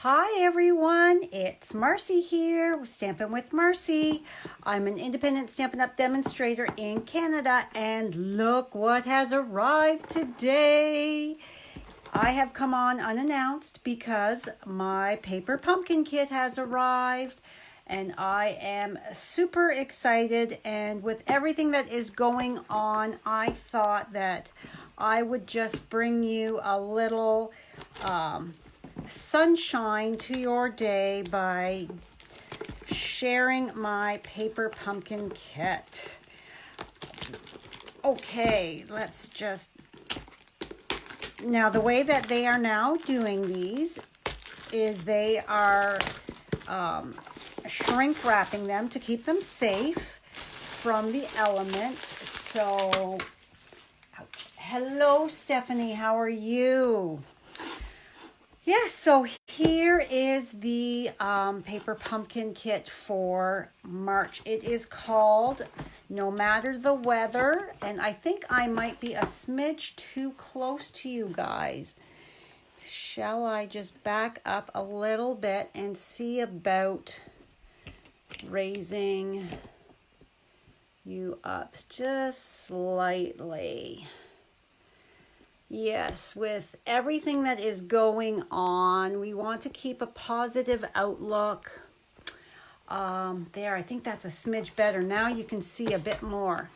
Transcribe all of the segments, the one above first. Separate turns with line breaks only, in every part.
Hi everyone, it's Marcy here with Stampin' with Marcy. I'm an independent Stampin' Up demonstrator in Canada, and look what has arrived today. I have come on unannounced because my paper pumpkin kit has arrived, and I am super excited. And with everything that is going on, I thought that I would just bring you a little sunshine to your day by sharing my paper pumpkin kit. Okay, let's just... Now, the way that they are now doing these is they are shrink wrapping them to keep them safe from the elements. So, hello, Stephanie, how are you? Yes, so here is the paper pumpkin kit for March. It is called No Matter the Weather, and I think I might be a smidge too close to you guys. Shall I just back up a little bit and see about raising you up just slightly? Yes, with everything that is going on, we want to keep a positive outlook. There, I think that's a smidge better. Now you can see a bit more.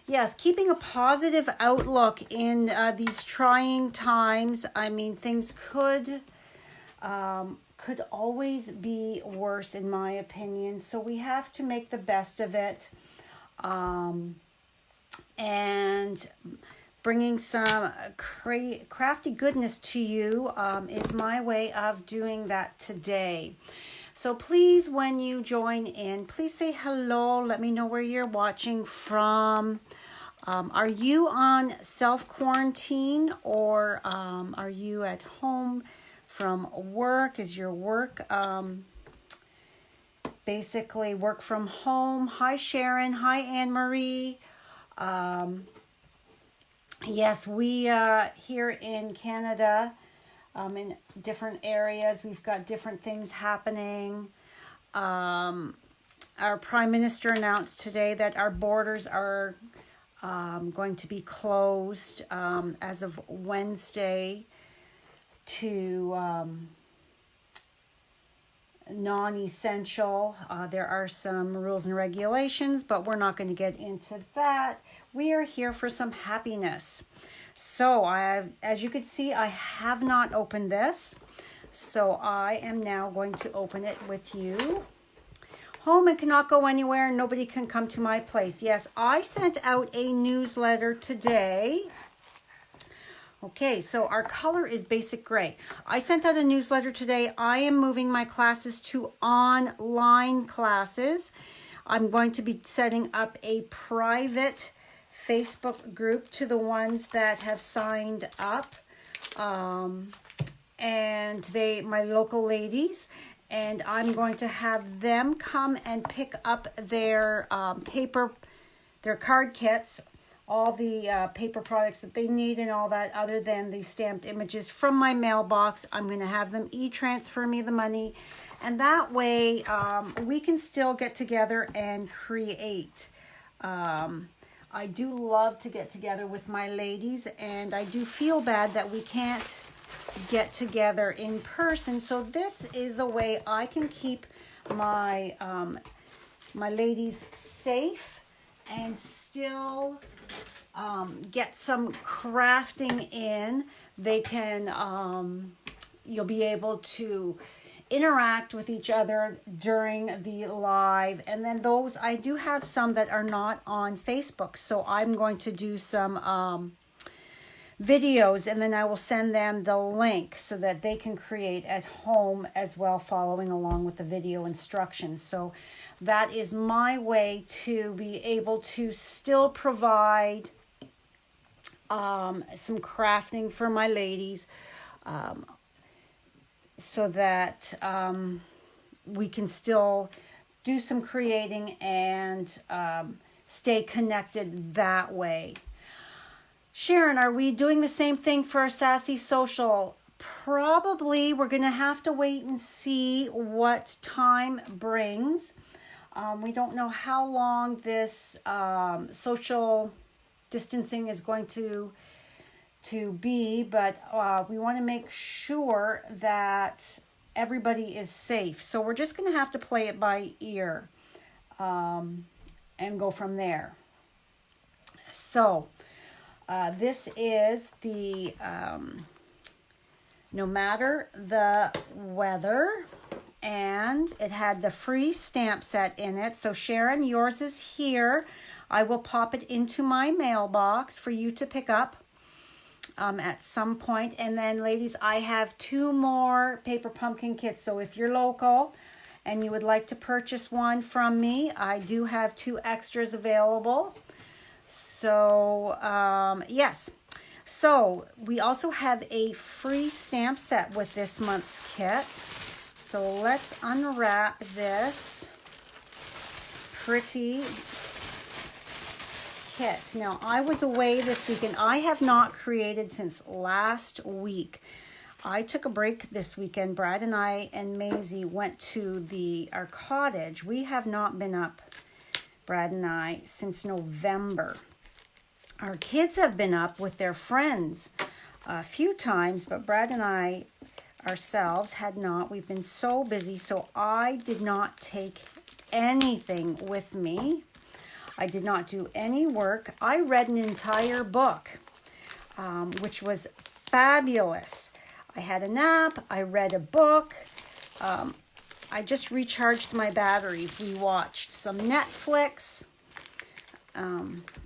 Yes, keeping a positive outlook in these trying times. I mean, things could always be worse, in my opinion. So we have to make the best of it. And bringing some crafty goodness to you is my way of doing that today. So please, when you join in, please say hello. Let me know where you're watching from. Are you on self-quarantine, or are you at home from work? Is your work basically work from home? Hi, Sharon. Hi, Anne-Marie. Yes, we here in Canada, in different areas, we've got different things happening. Our Prime Minister announced today that our borders are going to be closed as of Wednesday to non-essential. There are some rules and regulations, but we're not going to get into that. We are here for some happiness. So as you can see, I have not opened this. So I am now going to open it with you. Home and cannot go anywhere. Nobody can come to my place. Yes, I sent out a newsletter today. Okay, so our color is basic gray. I sent out a newsletter today. I am moving my classes to online classes. I'm going to be setting up a private Facebook group to the ones that have signed up. And my local ladies, and I'm going to have them come and pick up their their card kits, all the paper products that they need and all that, other than the stamped images from my mailbox. I'm going to have them e-transfer me the money, and that way we can still get together and create. I do love to get together with my ladies, and I do feel bad that we can't get together in person. So this is a way I can keep my my ladies safe and still get some crafting in. They can you'll be able to interact with each other during the live. And then those, I do have some that are not on Facebook, so I'm going to do some videos, and then I will send them the link so that they can create at home as well, following along with the video instructions. So that is my way to be able to still provide some crafting for my ladies, so that we can still do some creating and stay connected that way. Sharon, are we doing the same thing for our Sassy Social Probably we're going to have to wait and see what time brings. We don't know how long this social distancing is going to be, but we want to make sure that everybody is safe. So we're just going to have to play it by ear and go from there. So this is the No Matter the Weather, and it had the free stamp set in it. So Sharon, yours is here. I will pop it into my mailbox for you to pick up at some point. And then ladies, I have 2 more paper pumpkin kits. So if you're local and you would like to purchase one from me, I do have 2 extras available. So yes. So we also have a free stamp set with this month's kit. So let's unwrap this pretty kit. Now, I was away this week and I have not created since last week. I took a break this weekend. Brad and I and Maisie went to our cottage. We have not been up, Brad and I, since November. Our kids have been up with their friends a few times, but Brad and I ourselves had not. We've been so busy, so I did not take anything with me. I did not do any work. I read an entire book, which was fabulous. I had a nap. I read a book. I just recharged my batteries. We watched some Netflix.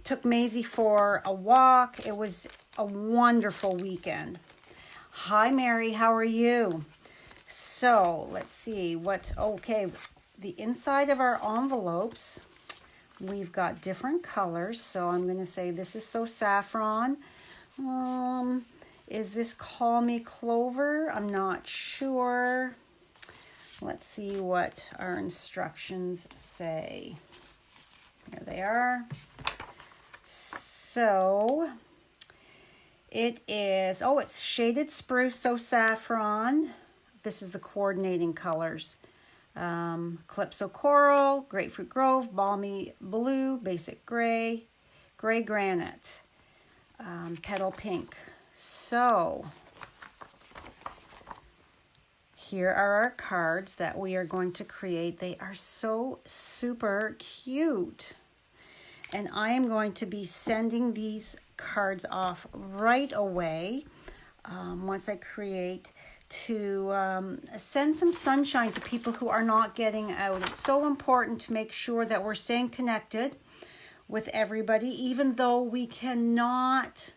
Took Maisie for a walk. It was a wonderful weekend. Hi, Mary. How are you? So let's see okay, the inside of our envelopes, we've got different colors. So I'm going to say this is So Saffron. Is this Call Me Clover? I'm not sure. Let's see what our instructions say. Here they are. So it is, it's Shaded Spruce, So Saffron. This is the coordinating colors. Calypso Coral, Grapefruit Grove, Balmy Blue, Basic Gray, Gray Granite, Petal Pink. So here are our cards that we are going to create. They are so super cute. And I am going to be sending these cards off right away once I create, to send some sunshine to people who are not getting out. It's so important to make sure that we're staying connected with everybody, even though we cannot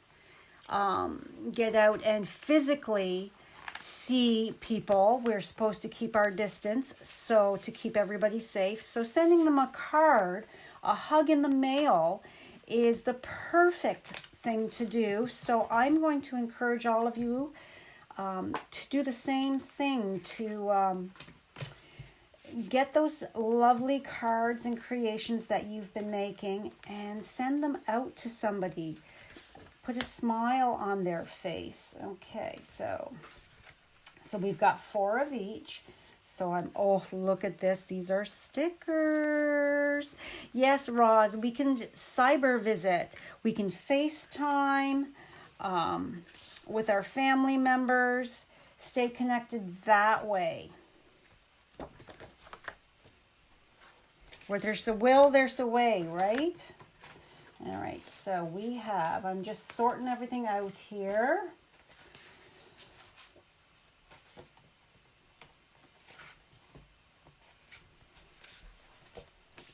get out and physically see people. We're supposed to keep our distance, so to keep everybody safe. So sending them a card, a hug in the mail, is the perfect thing to do. So I'm going to encourage all of you to do the same thing, to get those lovely cards and creations that you've been making and send them out to somebody. Put a smile on their face. Okay, so we've got 4 of each. So look at this. These are stickers. Yes, Roz, we can cyber visit. We can FaceTime with our family members. Stay connected that way. Where there's a will, there's a way, right? All right, so we have, I'm just sorting everything out here.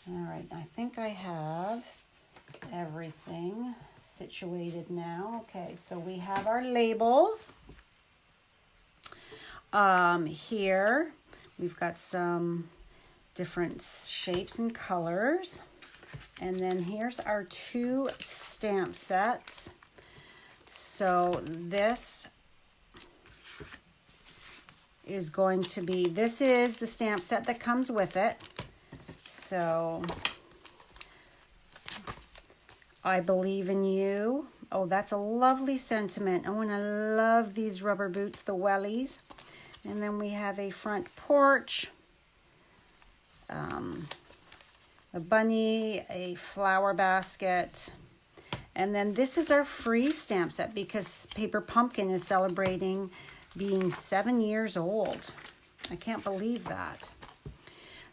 All right, I think I have everything situated now. Okay, so we have our labels. Here, we've got some different shapes and colors. And then here's our 2 stamp sets. So this is going to be, this is the stamp set that comes with it. So I Believe in You, Oh, that's a lovely sentiment. Oh, and I love these rubber boots, the wellies. And then we have a front porch, a bunny, a flower basket. And then this is our free stamp set because Paper Pumpkin is celebrating being 7 years old. I can't believe that.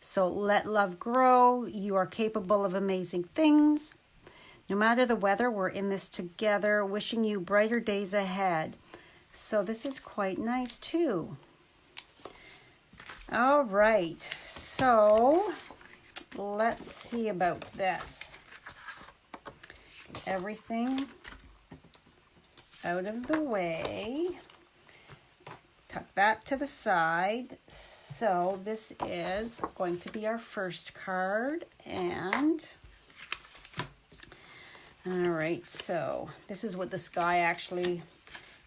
So let love grow. You are capable of amazing things. No matter the weather, we're in this together. Wishing you brighter days ahead. So this is quite nice too. All right. So let's see about this. Everything out of the way. Tuck that to the side. So this is going to be our first card. And all right, so this is what the sky actually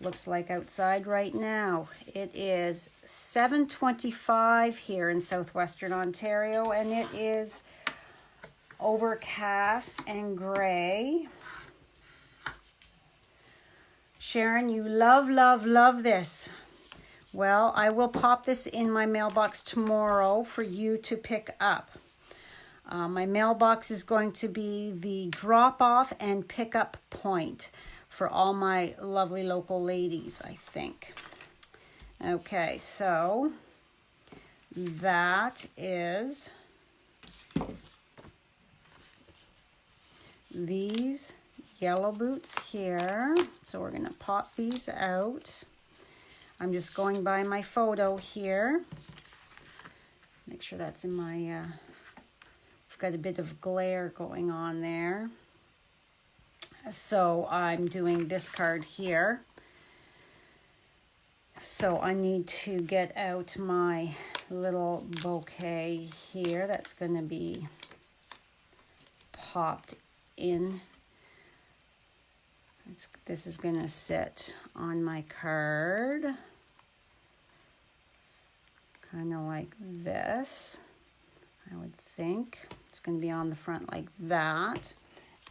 looks like outside right now. It is 7:25 here in southwestern Ontario, and it is overcast and gray. Sharon, you love, love, love this. Well, I will pop this in my mailbox tomorrow for you to pick up. My mailbox is going to be the drop-off and pick-up point for all my lovely local ladies, I think. Okay, so that is these yellow boots here. So we're going to pop these out. I'm just going by my photo here. Make sure that's in my... I've got a bit of glare going on there. So I'm doing this card here. So I need to get out my little bouquet here that's going to be popped in. This is going to sit on my card. Kind of like this, I would think. It's going to be on the front like that.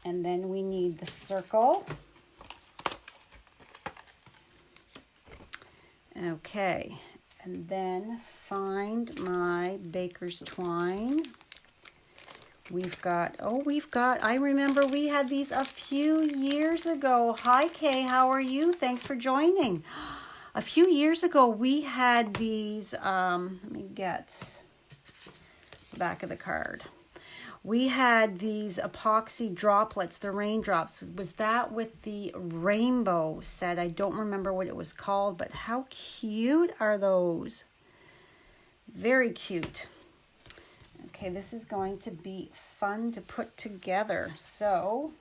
And then we need the circle. Okay, and then find my baker's twine. I remember we had these a few years ago. Hi, Kay, how are you? Thanks for joining. A few years ago, we had these, let me get the back of the card. We had these epoxy droplets, the raindrops. Was that with the rainbow set? I don't remember what it was called, but how cute are those? Very cute. Okay, this is going to be fun to put together. So,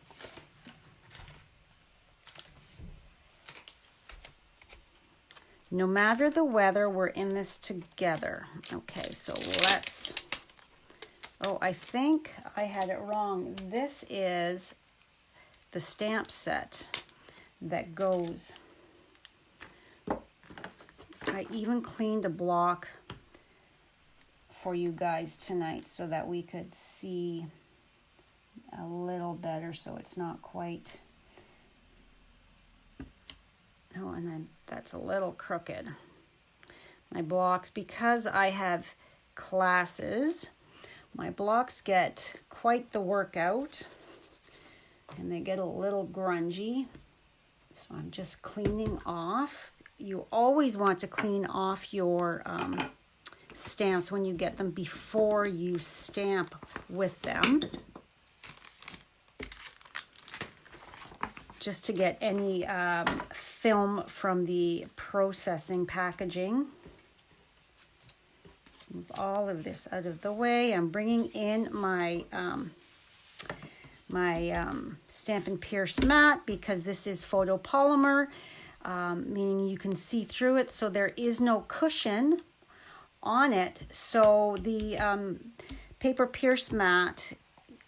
no matter the weather, we're in this together. Okay, so let's... Oh, I think I had it wrong. This is the stamp set that goes. I even cleaned a block for you guys tonight so that we could see a little better, so it's not quite... Oh, and then that's a little crooked. My blocks, because I have classes, my blocks get quite the workout and they get a little grungy. So I'm just cleaning off. You always want to clean off your stamps when you get them before you stamp with them, just to get any film from the processing packaging. Move all of this out of the way. I'm bringing in my Stampin' Pierce mat because this is photopolymer, meaning you can see through it, so there is no cushion on it. So the Paper Pierce mat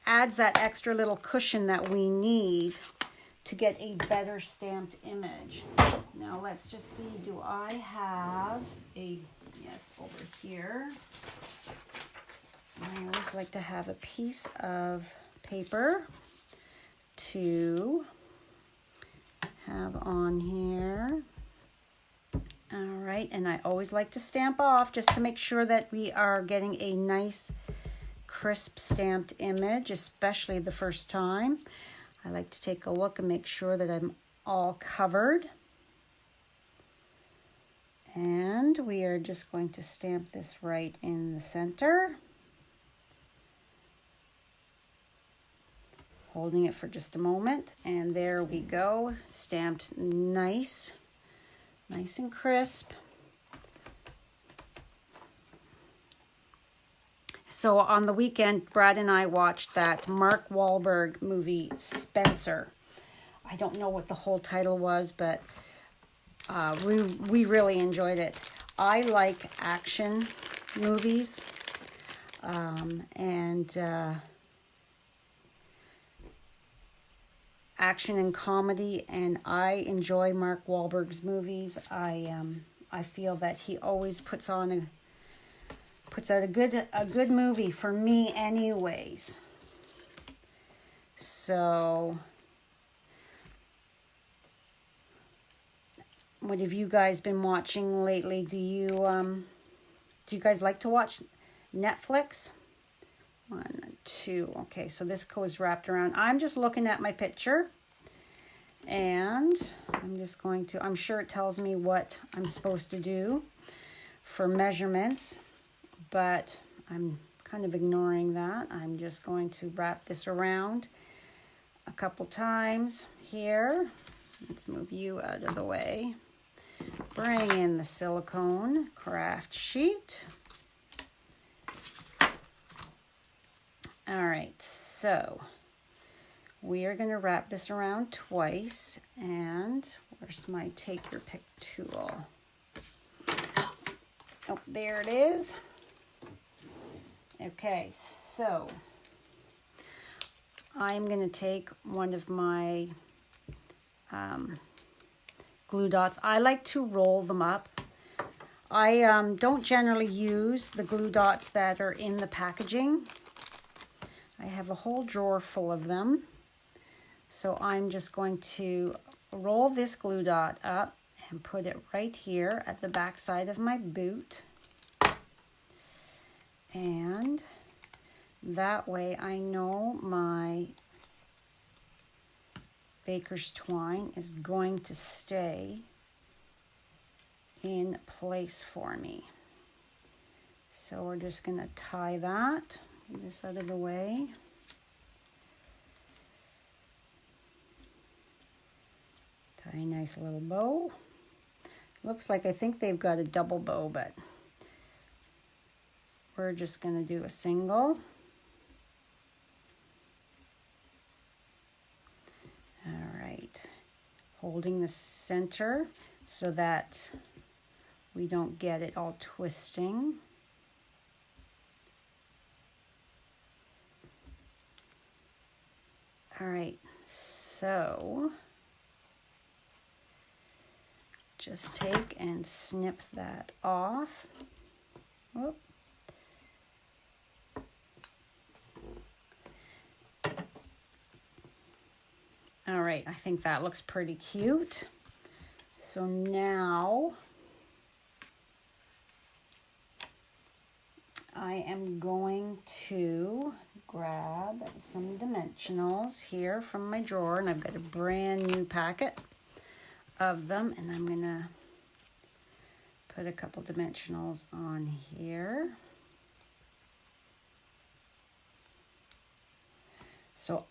adds that extra little cushion that we need to get a better stamped image. Now let's just see, do I have a... Yes, over here. I always like to have a piece of paper to have on here. All right, and I always like to stamp off just to make sure that we are getting a nice crisp stamped image, especially the first time. I like to take a look and make sure that I'm all covered. And we are just going to stamp this right in the center. Holding it for just a moment, and there we go, stamped nice and crisp. So on the weekend, Brad and I watched that Mark Wahlberg movie, Spencer. I don't know what the whole title was, but we really enjoyed it. I like action movies, action and comedy, and I enjoy Mark Wahlberg's movies. I feel that he always puts out a good movie for me anyways. So what have you guys been watching lately? Do you guys like to watch Netflix? 1, 2. Okay, so this goes wrapped around. I'm just looking at my picture, and I'm sure it tells me what I'm supposed to do for measurements, but I'm kind of ignoring that. I'm just going to wrap this around a couple times here. Let's move you out of the way. Bring in the silicone craft sheet. All right, so we are going to wrap this around twice, and where's my take your pick tool? Oh, there it is. Okay, so I'm going to take one of my glue dots. I like to roll them up. I don't generally use the glue dots that are in the packaging. I have a whole drawer full of them. So I'm just going to roll this glue dot up and put it right here at the back side of my boot. And that way I know my baker's twine is going to stay in place for me. So we're just going to tie that. Get this out of the way. Tie a nice little bow. Looks like I think they've got a double bow, but we're just going to do a single. All right. Holding the center so that we don't get it all twisting. All right, so just take and snip that off. Whoop. All right, I think that looks pretty cute. So now I am going to grab some dimensionals here from my drawer, and I've got a brand new packet of them, and I'm gonna put a couple dimensionals on here. So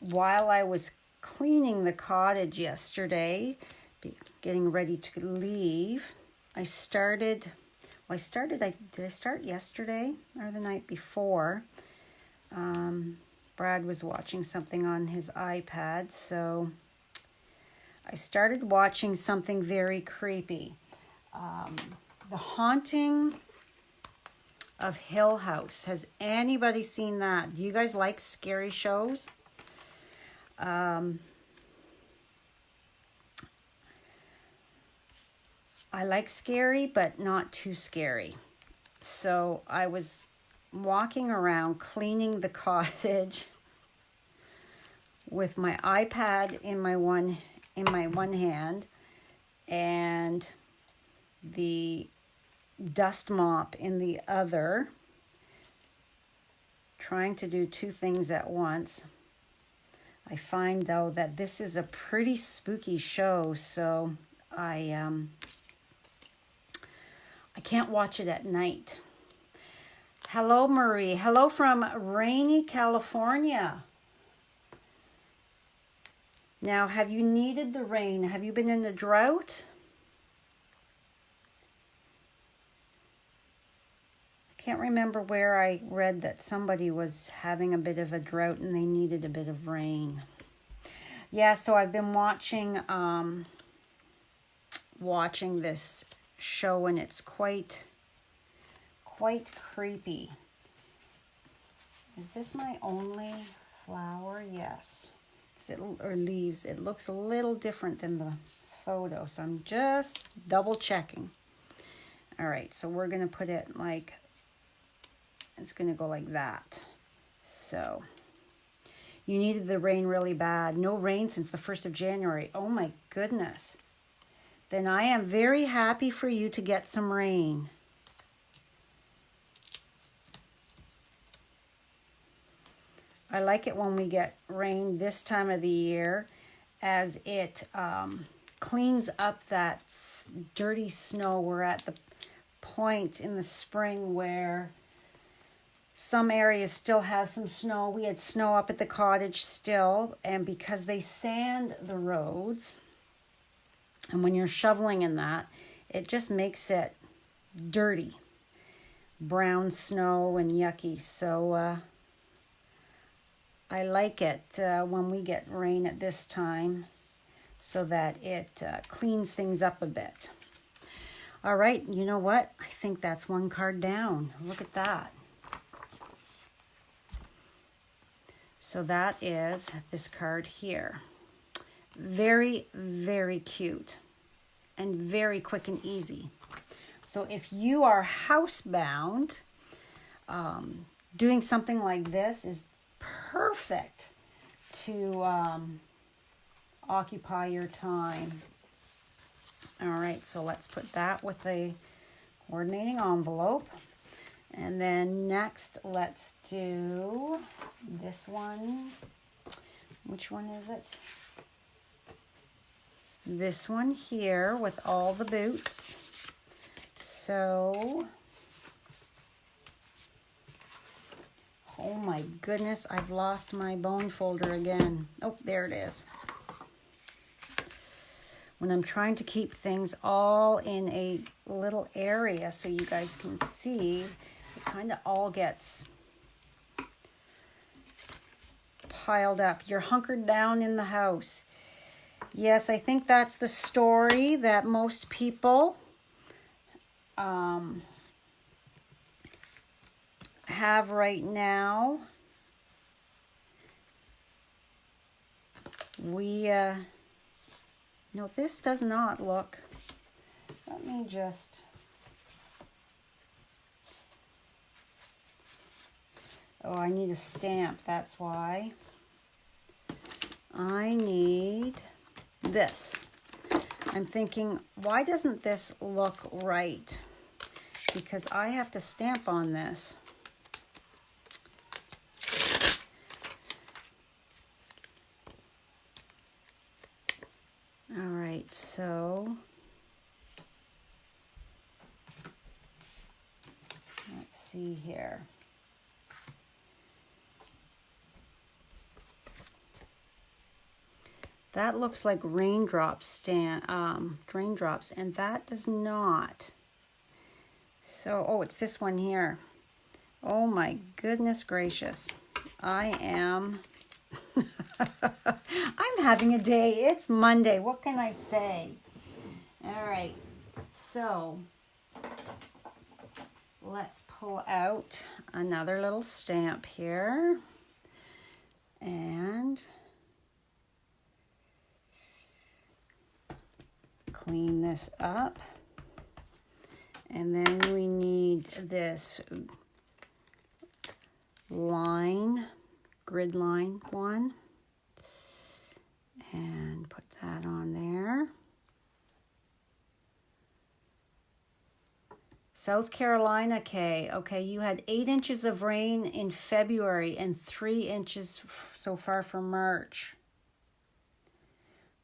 while I was cleaning the cottage yesterday, getting ready to leave, did I start yesterday or the night before? Brad was watching something on his iPad, so I started watching something very creepy. The Haunting of Hill House. Has anybody seen that? Do you guys like scary shows? I like scary, but not too scary. So I was walking around cleaning the cottage with my iPad in my one in my one hand and the dust mop in the other, trying to do two things at once. I find though that this is a pretty spooky show, so I can't watch it at night. Hello, Marie. Hello from rainy California. Now, have you needed the rain? Have you been in a drought? I can't remember where I read that somebody was having a bit of a drought and they needed a bit of rain. Yeah, so I've been watching this show, and it's quite creepy. Is this my only flower? Yes. Or leaves. It looks a little different than the photo, so I'm just double checking. All right, so we're gonna put it like, it's gonna go like that. So you needed the rain really bad. No rain since the 1st of January. Oh my goodness. Then I am very happy for you to get some rain. I like it when we get rain this time of the year, as it cleans up that dirty snow. We're at the point in the spring where some areas still have some snow. We had snow up at the cottage still, and because they sand the roads, and when you're shoveling in that, it just makes it dirty, brown snow and yucky. So I like it when we get rain at this time, so that it cleans things up a bit. All right, you know what? I think that's one card down. Look at that. So that is this card here. Very, very cute and very quick and easy. So if you are housebound, doing something like this is perfect to occupy your time. All right, so let's put that with a coordinating envelope. And then next, let's do this one. Which one is it? This one here with all the boots. So, oh my goodness, I've lost my bone folder again. Oh, there it is. When I'm trying to keep things all in a little area so you guys can see, it kind of all gets piled up. You're hunkered down in the house. Yes, I think that's the story that most people have right now. No, this does not look. Let me just. Oh, I need a stamp, that's why. I need this. I'm thinking, why doesn't this look right? Because I have to stamp on this. All right, so let's see here. That looks like raindrops, raindrops, and that does not. So, oh, it's this one here. Oh my goodness gracious. I am, I'm having a day. It's Monday. What can I say? All right, so let's pull out another little stamp here. And clean this up. And then we need this line, grid line one. And put that on there. South Carolina, Kay. Okay, you had 8 inches of rain in February and 3 inches so far for March.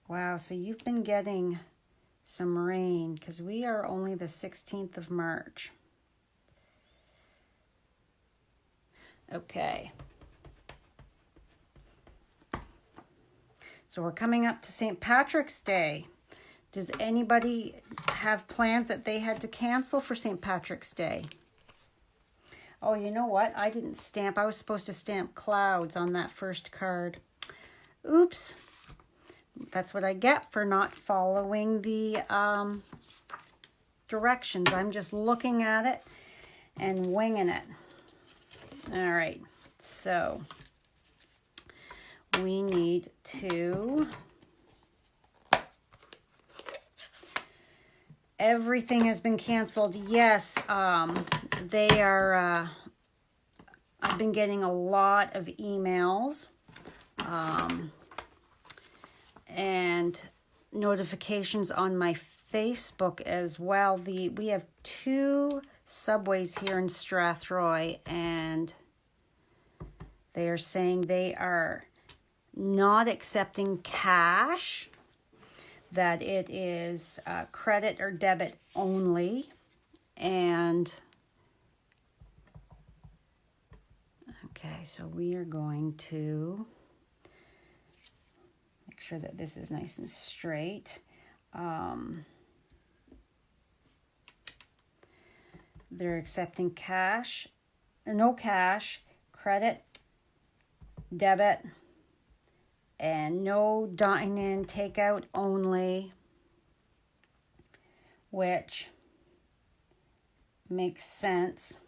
Wow, so you've been getting some rain because we are only the 16th of March. Okay. So we're coming up to St. Patrick's Day. Does anybody have plans that they had to cancel for St. Patrick's Day? Oh, you know what? I didn't stamp. I was supposed to stamp clouds on that first card. Oops. That's what I get for not following the directions. I'm just looking at it and winging it. All right. So we need to... Everything has been canceled. Yes, they are... I've been getting a lot of emails and notifications on my Facebook as well. We have 2 Subways here in Strathroy, and they are saying they are not accepting cash, that it is credit or debit only. And okay, so we are going to make sure that this is nice and straight. They're accepting cash, or no cash, credit, debit, and no dine-in, takeout only, which makes sense.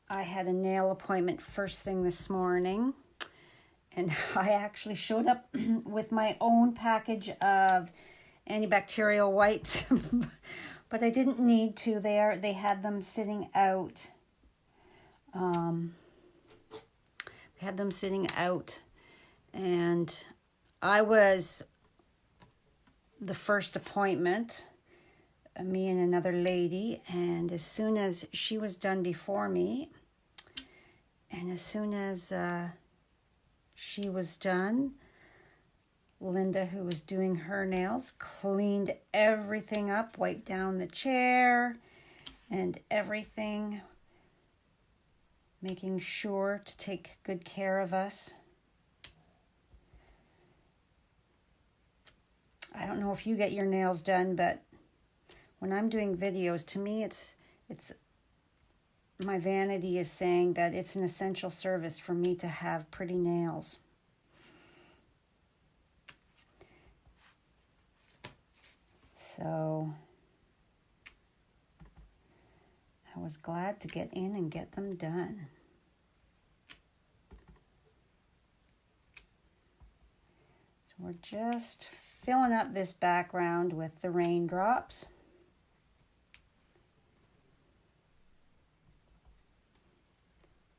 I had a nail appointment first thing this morning, and I actually showed up with my own package of antibacterial wipes, but I didn't need to. They had them sitting out. Had them sitting out, and I was the first appointment, me and another lady, and as soon as she was done before me, and as soon as she was done, Linda, who was doing her nails, cleaned everything up, wiped down the chair and everything, making sure to take good care of us. I don't know if you get your nails done, but when I'm doing videos, to me it's my vanity is saying that it's an essential service for me to have pretty nails. So I was glad to get in and get them done. So we're just filling up this background with the raindrops.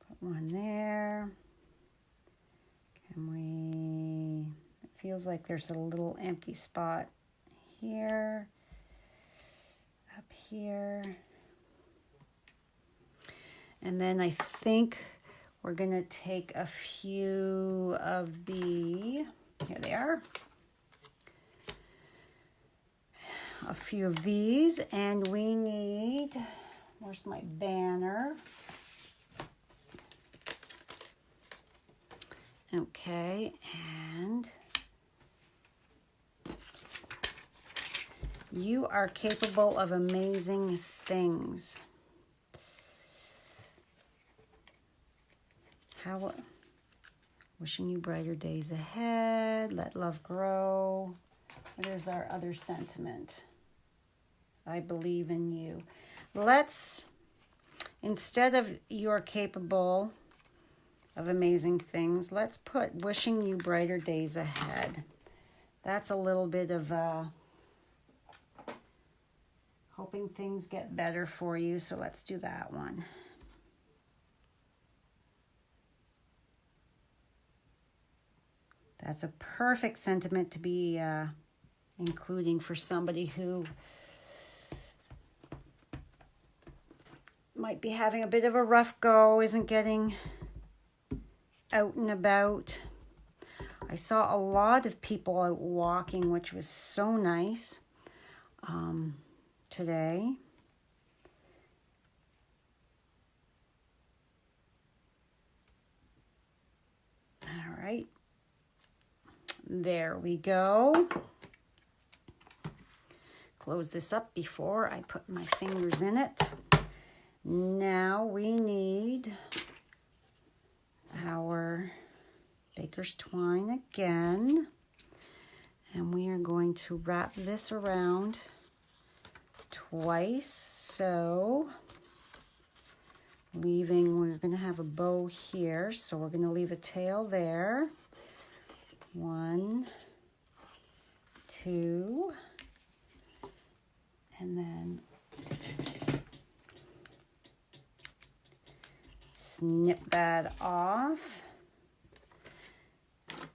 Put one there. Can we... It feels like there's a little empty spot here, up here. And then I think we're going to take a few of the, here they are, a few of these, and we need, where's my banner? Okay, and you are capable of amazing things. How, wishing you brighter days ahead, let love grow. There's our other sentiment. I believe in you. Let's, instead of you're capable of amazing things, let's put wishing you brighter days ahead. That's a little bit of hoping things get better for you, so let's do that one. That's a perfect sentiment to be including for somebody who might be having a bit of a rough go, isn't getting out and about. I saw a lot of people out walking, which was so nice today. All right. There we go. Close this up before I put my fingers in it. Now we need our baker's twine again. And we are going to wrap this around twice. So we're going to have a bow here. So we're going to leave a tail there. 1, 2, and then snip that off.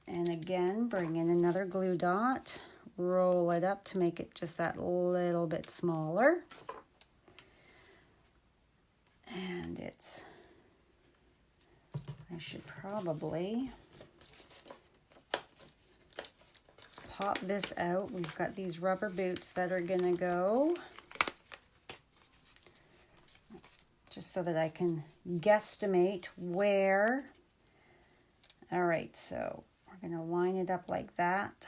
And again, bring in another glue dot, roll it up to make it just that little bit smaller. And I should probably pop this out. We've got these rubber boots that are gonna go, just so that I can guesstimate where. All right, so we're gonna line it up like that.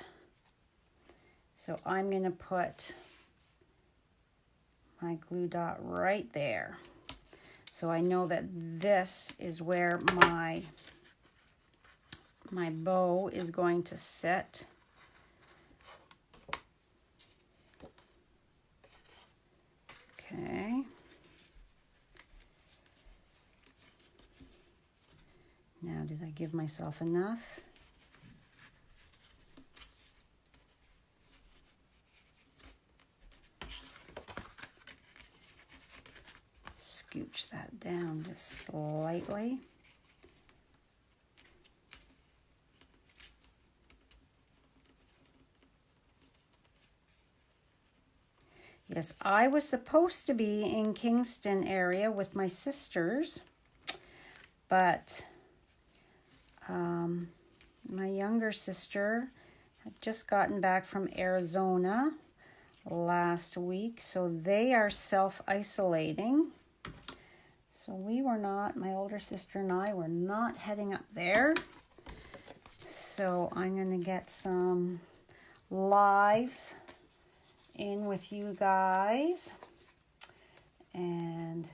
So I'm gonna put my glue dot right there. So I know that this is where my bow is going to sit. Okay. Now, did I give myself enough? Scooch that down just slightly. Yes, I was supposed to be in Kingston area with my sisters, but my younger sister had just gotten back from Arizona last week, so they are self-isolating. So we were not, my older sister and I were not heading up there. So I'm going to get some lives in with you guys, and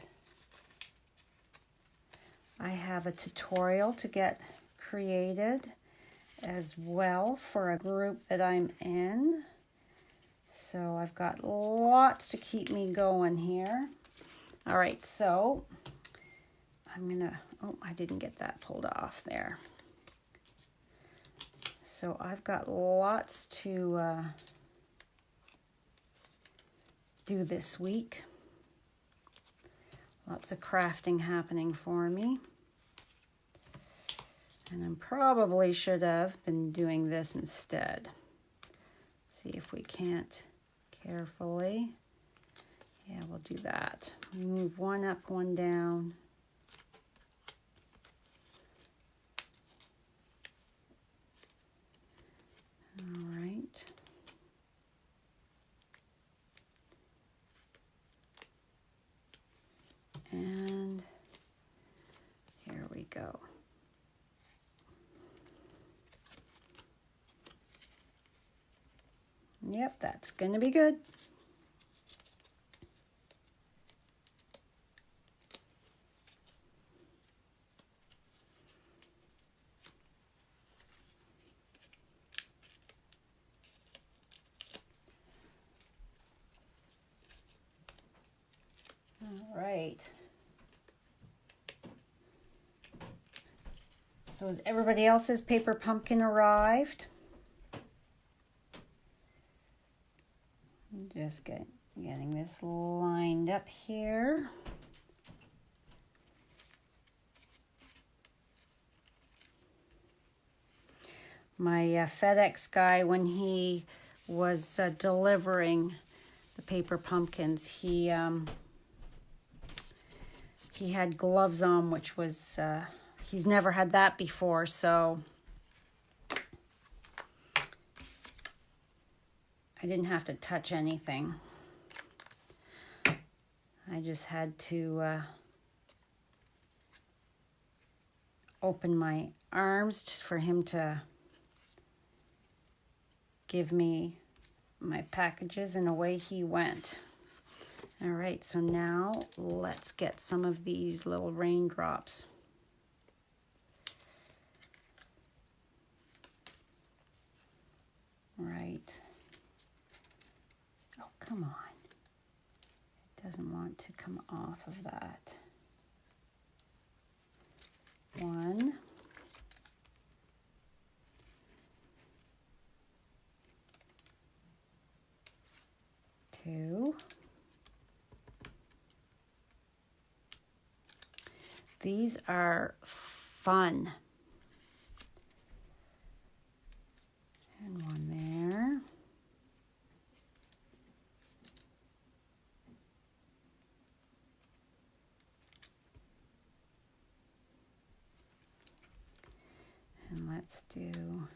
I have a tutorial to get created as well for a group that I'm in. So I've got lots to keep me going here. All right, so I'm gonna, oh, I didn't get that pulled off there. So I've got lots to do this week. Lots of crafting happening for me. And I probably should have been doing this instead. See if we can't carefully. Yeah, we'll do that. Move one up, one down. All right. And here we go. Yep, that's going to be good. All right. So has everybody else's paper pumpkin arrived? Just getting this lined up here. my FedEx guy, when he was delivering the paper pumpkins, he had gloves on, which was, he's never had that before, so I didn't have to touch anything. I just had to open my arms for him to give me my packages, and away he went. All right, so now let's get some of these little raindrops. Right. Oh, come on. It doesn't want to come off of that. 1. 2. These are fun. And 1 there. And let's do,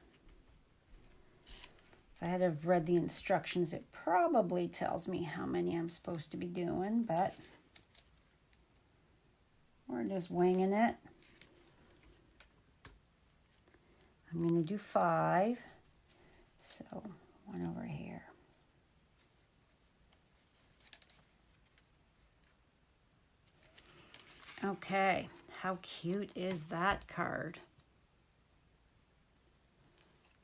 if I had have read the instructions, it probably tells me how many I'm supposed to be doing, but we're just winging it. I'm going to do 5, so 1 over here. Okay, how cute is that card?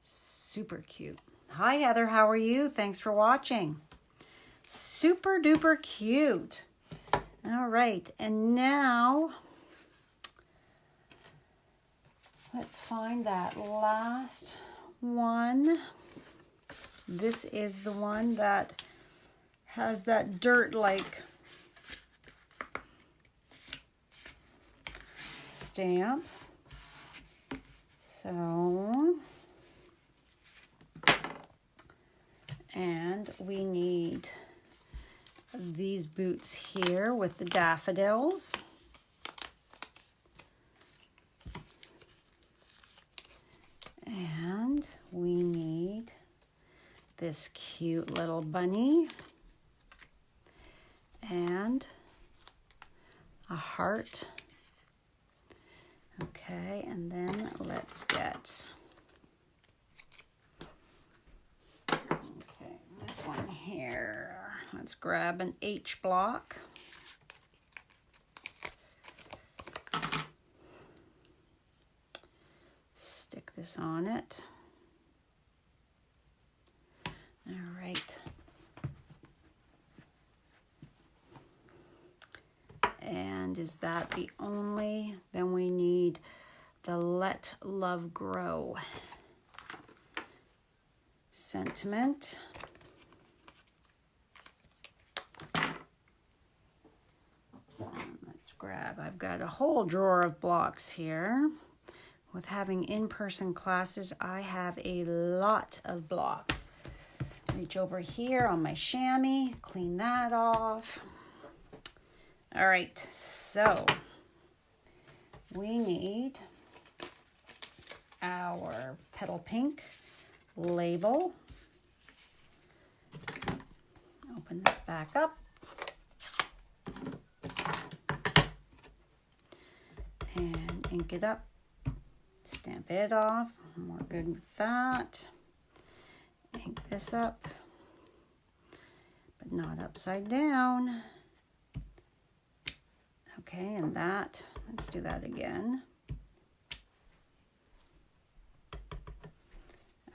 Super cute. Hi Heather, how are you? Thanks for watching. Super duper cute. All right, and now let's find that last one. This is the one that has that dirt-like stamp. So, and we need these boots here with the daffodils. And we need this cute little bunny and a heart. Okay, and then let's get, okay, this one here. Let's grab an H block. Stick this on it. All right. And is that the only? Then we need the Let Love Grow sentiment. Let's grab, I've got a whole drawer of blocks here. With having in-person classes, I have a lot of blocks. Reach over here on my chamois, clean that off. All right, so we need our petal pink label. Open this back up. And ink it up. Stamp it off. We're good with that. Ink this up, but not upside down. Okay, and that, let's do that again.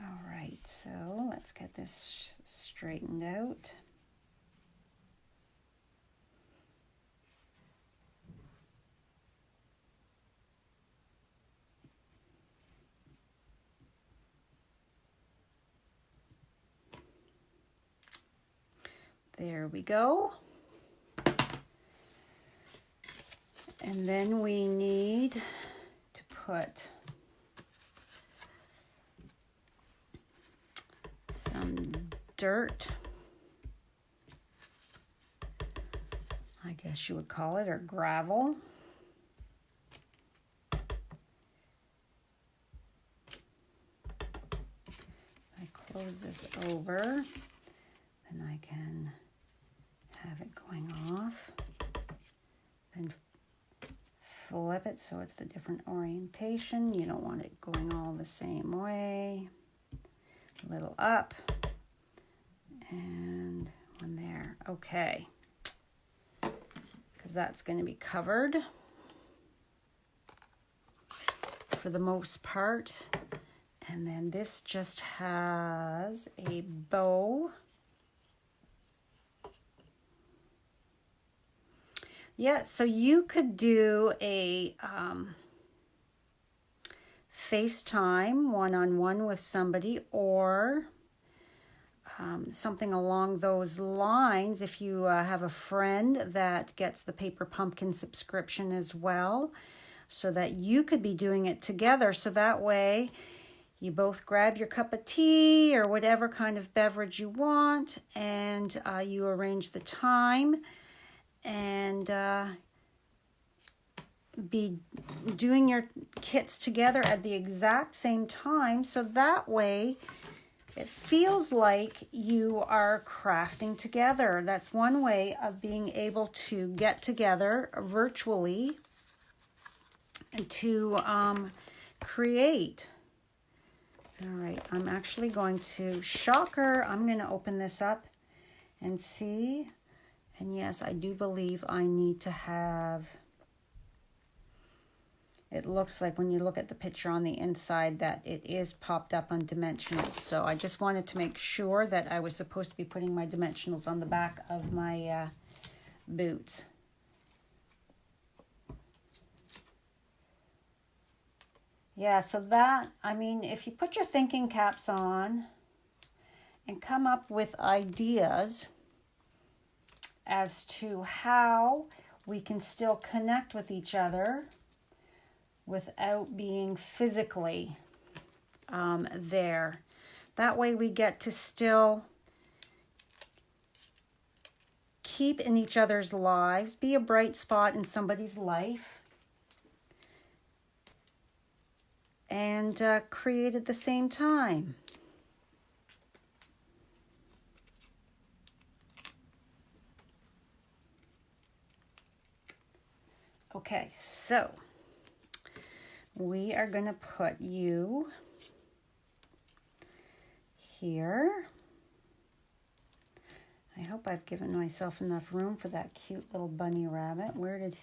All right, so let's get this straightened out. There we go. And then we need to put dirt, I guess you would call it, or gravel. I close this over, and I can have it going off. Then flip it so it's the different orientation. You don't want it going all the same way. A little up and one there. Okay, because that's going to be covered for the most part. And then this just has a bow. Yeah, so you could do a FaceTime one-on-one with somebody, or something along those lines if you have a friend that gets the Paper Pumpkin subscription as well, so that you could be doing it together. So that way you both grab your cup of tea or whatever kind of beverage you want, and you arrange the time and be doing your kits together at the exact same time, so that way it feels like you are crafting together. That's one way of being able to get together virtually and to create. All right, I'm actually going to, shocker, I'm going to open this up and see. And yes, I do believe I need to have, it looks like when you look at the picture on the inside that it is popped up on dimensionals. So I just wanted to make sure that I was supposed to be putting my dimensionals on the back of my boots. Yeah, so that, I mean, if you put your thinking caps on and come up with ideas as to how we can still connect with each other without being physically there. That way we get to still keep in each other's lives, be a bright spot in somebody's life, and create at the same time. Okay, so we are going to put you here. I hope I've given myself enough room for that cute little bunny rabbit. Where did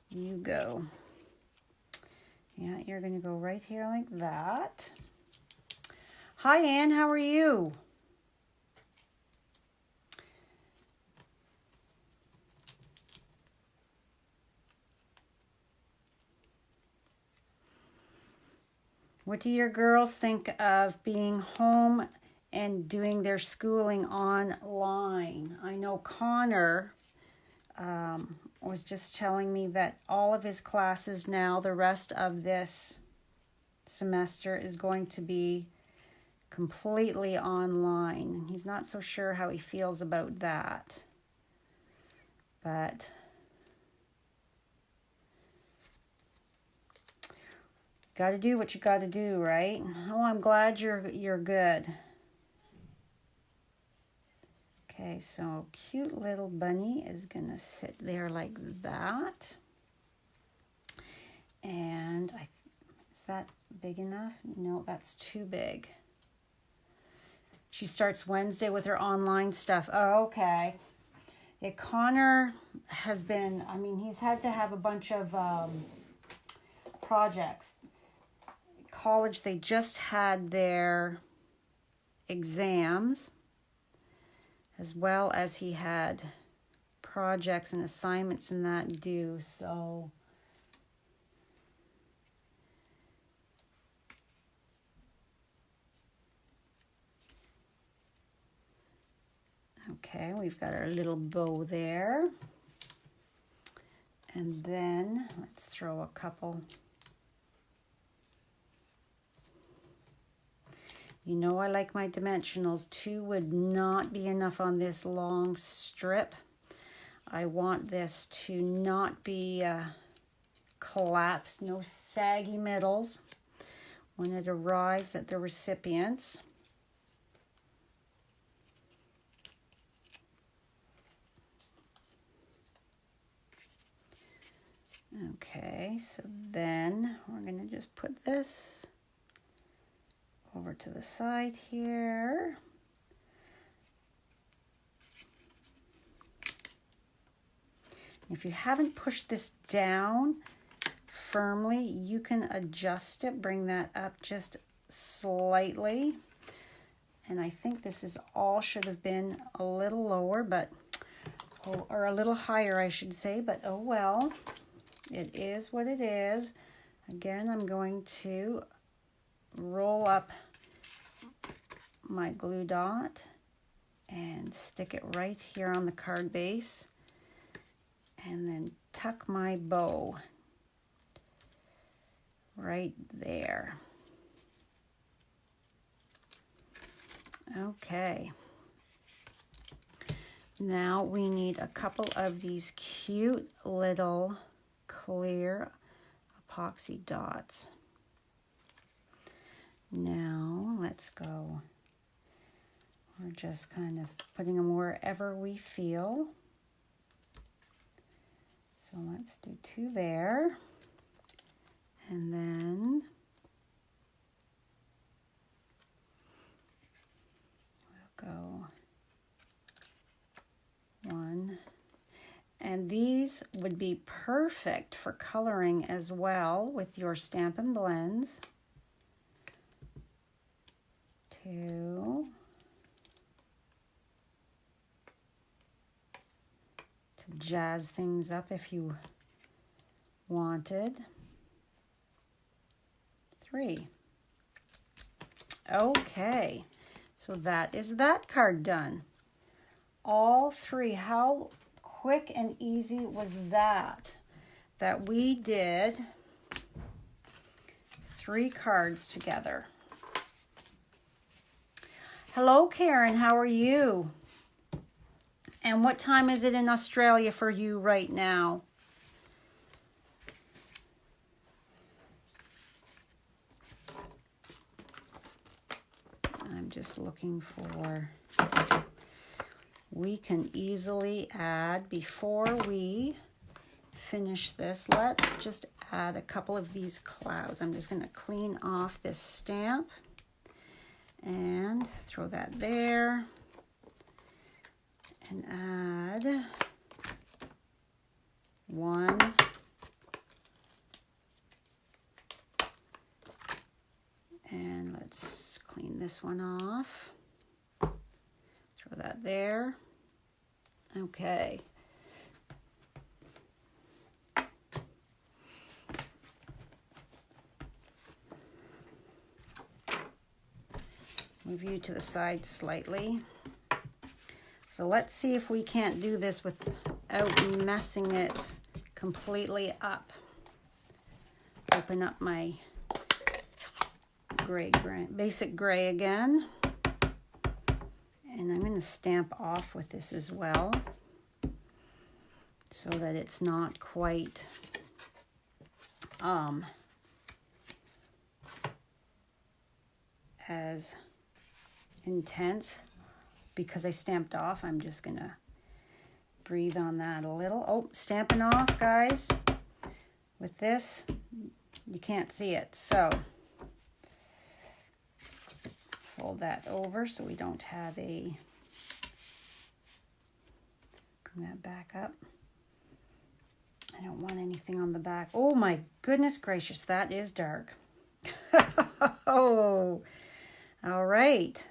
you go? Yeah, you're going to go right here like that. Hi, Anne. How are you? What do your girls think of being home and doing their schooling online? I know Connor was just telling me that all of his classes now, the rest of this semester, is going to be completely online. He's not so sure how he feels about that. But got to do what you got to do, right? Oh, I'm glad you're good. Okay, so cute little bunny is gonna sit there like that. And is that big enough? No, that's too big. She starts Wednesday with her online stuff. Oh, okay. Yeah, Connor has been, I mean, he's had to have a bunch of projects. College, they just had their exams, as well as he had projects and assignments and that due. So okay, we've got our little bow there. And then let's throw a couple. You know I like my dimensionals. 2 would not be enough on this long strip. I want this to not be collapsed, no saggy middles when it arrives at the recipients. Okay, so then we're going to just put this over to the side here. If you haven't pushed this down firmly, you can adjust it, bring that up just slightly. And I think this is all should have been a little lower, but, or a little higher, I should say, but oh well. It is what it is. Again, I'm going to roll up my glue dot and stick it right here on the card base, and then tuck my bow right there. Okay. Now we need a couple of these cute little clear epoxy dots. Now let's go. We're just kind of putting them wherever we feel. So let's do 2 there. And then we'll go 1. And these would be perfect for coloring as well with your Stampin' Blends. 2. To jazz things up if you wanted. 3. Okay, so that is that card done. All 3. How quick and easy was that we did 3 cards together. Hello, Karen, how are you? And what time is it in Australia for you right now? I'm just looking for... We can easily add, before we finish this, let's just add a couple of these clouds. I'm just going to clean off this stamp and throw that there and add 1. And let's clean this one off. Throw that there. Okay. Move you to the side slightly. So let's see if we can't do this without messing it completely up. Open up my gray, basic gray again. And I'm going to stamp off with this as well, so that it's not quite as intense. Because I stamped off, I'm just going to breathe on that a little. Oh, stamping off, guys. With this, you can't see it. So fold that over so we don't have a... Bring that back up. I don't want anything on the back. Oh my goodness gracious, that is dark. Oh, all right.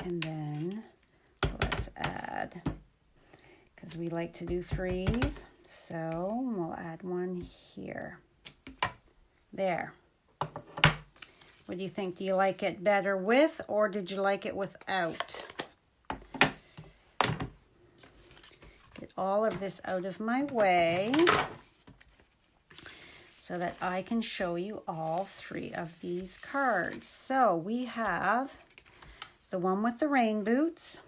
And then let's add, because we like to do 3s, so we'll add 1 here. There. What do you think? Do you like it better with, or did you like it without? get all of this out of my way so that I can show you all 3 of these cards. So we have the one with the rain boots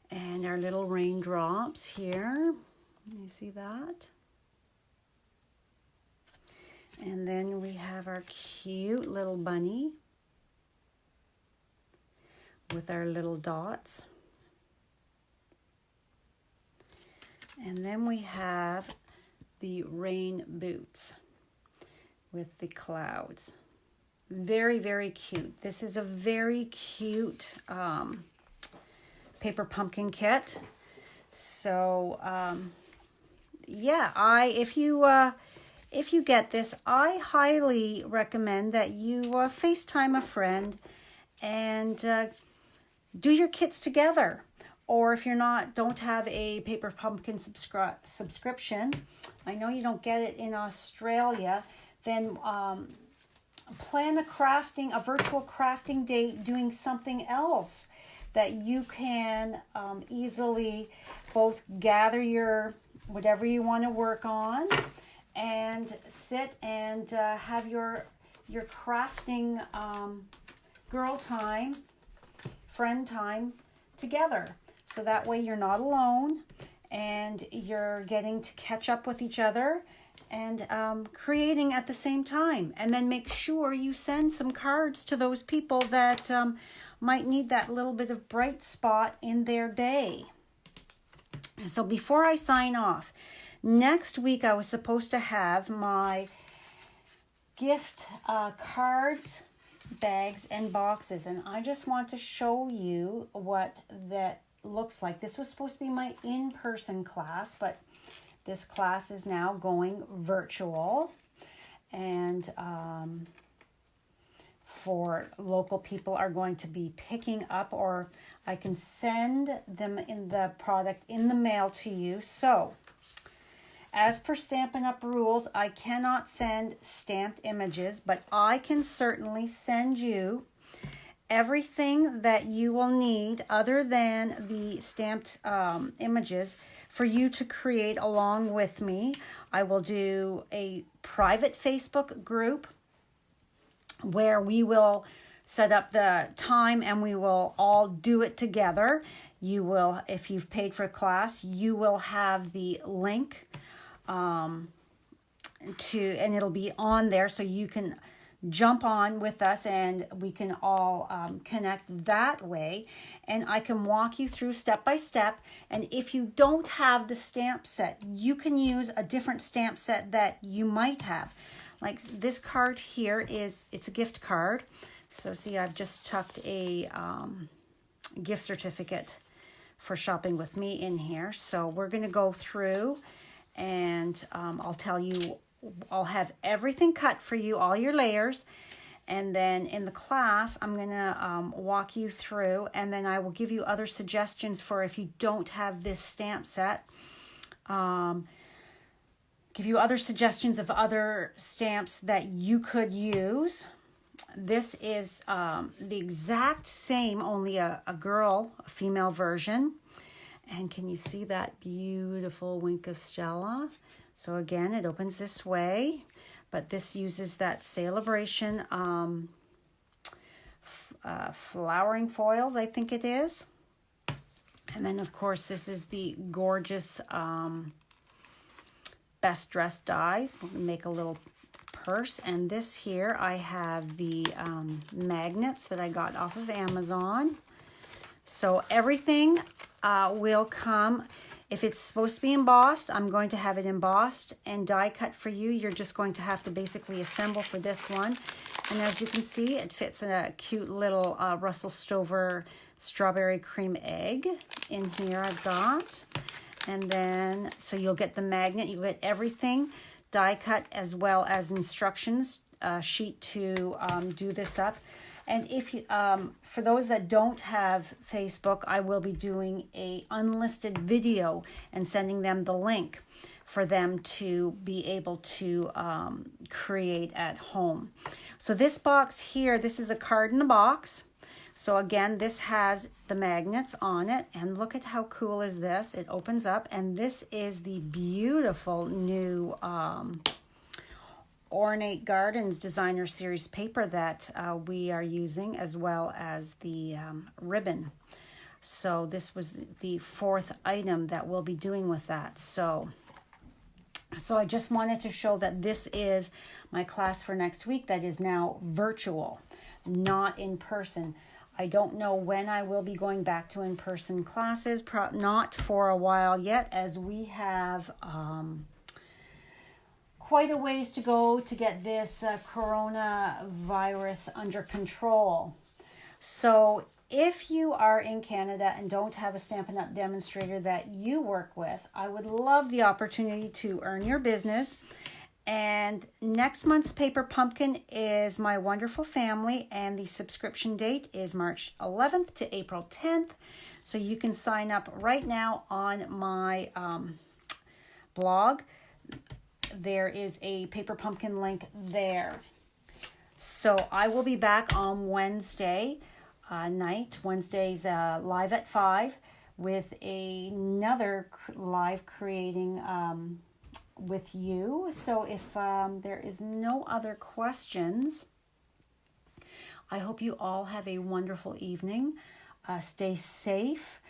and our little raindrops here. You see that? And then we have our cute little bunny with our little dots. And then we have the rain boots with the clouds. Very, very cute. This is a very cute paper pumpkin kit. So yeah, if you get this, I highly recommend that you FaceTime a friend and do your kits together. Or if you're don't have a paper pumpkin subscription, I know you don't get it in Australia, then plan a virtual crafting day doing something else that you can easily both gather your whatever you want to work on and sit and have your crafting girl time, friend time together. So that way you're not alone and you're getting to catch up with each other and creating at the same time. And then make sure you send some cards to those people that might need that little bit of bright spot in their day. So before I sign off, next week I was supposed to have my gift cards, bags, and boxes. And I just want to show you what that looks like. This was supposed to be my in-person class, but this class is now going virtual. And for local people are going to be picking up, or I can send them in the product in the mail to you. So as per Stampin' Up Rules, I cannot send stamped images, but I can certainly send you everything that you will need other than the stamped images for you to create along with me. I will do a private Facebook group where we will set up the time and we will all do it together. You will, if you've paid for a class, you will have the link and it'll be on there so you can jump on with us and we can all connect that way, and I can walk you through step by step. And if you don't have the stamp set, you can use a different stamp set that you might have. Like this card here it's a gift card. So see, I've just tucked a gift certificate for shopping with me in here. So we're going to go through and I'll tell you, I'll have everything cut for you, all your layers. And then in the class, I'm going to walk you through, and then I will give you other suggestions for if you don't have this stamp set. Give you other suggestions of other stamps that you could use. This is the exact same, only a female version. And can you see that beautiful wink of Stella? So again, it opens this way, but this uses that Celebration flowering foils, I think it is. And then, of course, this is the gorgeous Best Dressed dies. We'll make a little purse. And this here, I have the magnets that I got off of Amazon. So everything will come. If it's supposed to be embossed, I'm going to have it embossed and die cut for you. You're just going to have to basically assemble for this one. And as you can see, it fits in a cute little Russell Stover strawberry cream egg in here I've got. And then, so you'll get the magnet, you'll get everything die cut as well as instructions sheet to do this up. And if you, for those that don't have Facebook, I will be doing a unlisted video and sending them the link for them to be able to create at home. So this box here, this is a card in a box So again, this has the magnets on it, and look at how cool is this. It opens up, and this is the beautiful new Ornate Gardens Designer Series paper that we are using, as well as the ribbon. So this was the fourth item that we'll be doing with that. So I just wanted to show that this is my class for next week that is now virtual, not in person. I don't know when I will be going back to in-person classes, not for a while yet, as we have quite a ways to go to get this coronavirus under control. So if you are in Canada and don't have a Stampin' Up! Demonstrator that you work with, I would love the opportunity to earn your business. And next month's Paper Pumpkin is My Wonderful Family, and the subscription date is March 11th to April 10th. So you can sign up right now on my blog. There is a Paper Pumpkin link there. So I will be back on Wednesday night. Wednesday's live at 5 with another live creating with you. So if there is no other questions, I hope you all have a wonderful evening. Stay safe.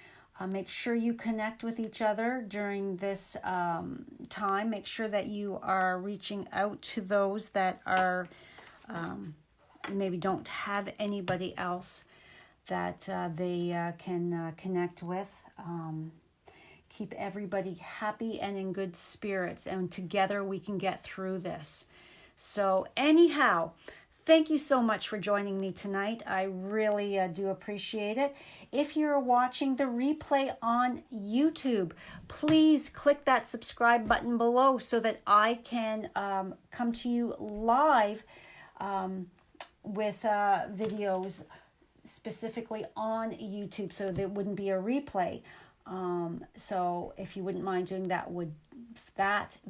Make sure you connect with each other during this time. Make sure that you are reaching out to those that are maybe don't have anybody else that they can connect with. Keep everybody happy and in good spirits, and together we can get through this. So anyhow, thank you so much for joining me tonight. I really do appreciate it. If you're watching the replay on YouTube, please click that subscribe button below so that I can come to you live with videos specifically on YouTube, so there wouldn't be a replay. So if you wouldn't mind doing that,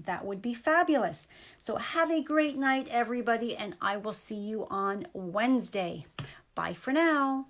that would be fabulous. So have a great night, everybody, and I will see you on Wednesday. Bye for now.